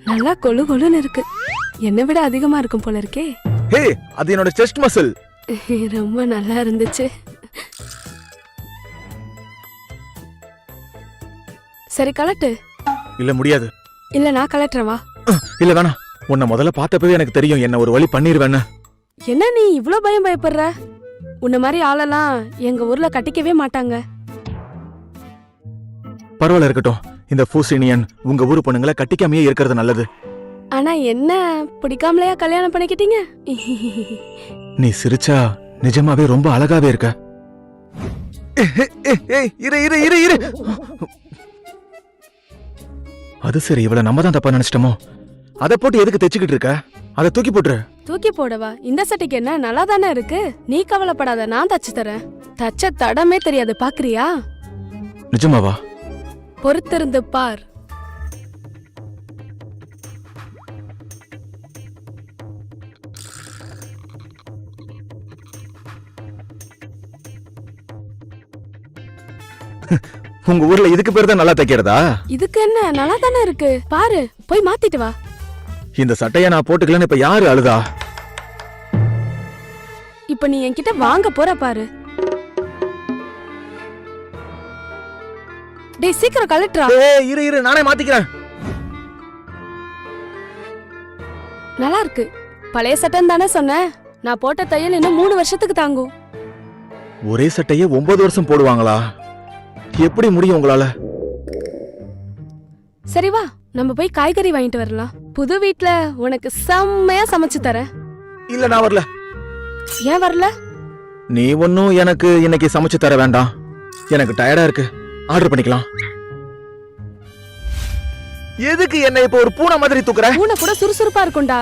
நல்லா கொழு கொழுன்னு இருக்கு. என்னை விட அதிகமா இருக்கும் போல இருக்கே. ஹே, அது என்னோட செஸ்ட் மசில். ரொம்ப நல்லா இருந்துச்சு. சரி கலட்டு. இல்ல முடியாது. இல்ல நான் கலட்டுறேன் வா. இல்ல வேணாம். உன்னை முதல்ல பார்த்தப்பவே எனக்கு தெரியும் என்ன ஒரு வழி பண்ணிருவேன்னு. என்ன நீ இவ்ளோ பயப்படுற? உன்ன மாதிரி ஆளெல்லாம் எங்க ஊர்ல கட்டிக்கவே மாட்டாங்க. பரவாயில்ல இருக்கட்டும். இந்த பூசினியன் உங்க ஊரு பொண்ணுங்களை கட்டிக்காமையே இருக்கிறது நல்லது. ஆனா என்ன பிடிக்காமலையா கல்யாணம் பண்ணிக்கிட்டீங்க? நீ சிரிச்சா நிஜமாவே ரொம்ப அழகாவே இருக்க. இரு இரு இரு இரு. அது சரி, இவள நம்ம தான் தப்பா நினைச்சிட்டோமோ. அதை போட்டு எதுக்கு தைச்சுக்கிட்டு இருக்க? அதை தூக்கி போட்டுரு. தூக்கி போடவா? இந்த சட்டைக்கு என்ன நல்லா தானே இருக்கு. நீ கவலைப்படாத, நான் தச்சு தரேன். தச்ச தடமே தெரியாது, பாக்குறியா? நிஜமாவா? பொறுத்திருந்து பார். உங்க ஊர்ல இதுக்கு பேர் தான் நல்லா தைக்கிறதா? இதுக்கு என்ன, நல்லா தானே இருக்கு. பாரு, போய் மாத்திட்டு வா. இந்த சட்டைய நான் போட்டுக்கலன்னு இப்ப யாரு அழுதா? இப்ப நீ என்கிட்ட வாங்க போற பாரு. டேய் சீக்கிரம் கலட்டுறா. இரு இரு, நானே மாத்திக்கிறேன். நல்லா இருக்கு. பழைய சட்டம் தானே சொன்னேன். நான் போட்ட தையல் இன்னும் 3 வருஷத்துக்கு தாங்கும். ஒரே சட்டையே 9 வருஷம் போடுவாங்களா? எப்படி முடியும் உங்களால? சரி வா, நம்ம போய் காய்கறி வாங்கிட்டு வரலாம். புது வீட்ல உனக்கு செம்மையா சமைச்சு தரேன். இல்ல நான் வரல. ஏன் வரல? நீ ஒன்னும் எனக்கு இன்னைக்கு சமைச்சு தர வேண்டாம். எனக்கு டயர்டா இருக்கு. ஆர்டர் பண்ணிக்கலாம். எதுக்கு என்ன இப்ப ஒரு பூனை மாதிரி தூக்குற? பூனை கூட சுறுசுறுப்பா இருக்கும்டா.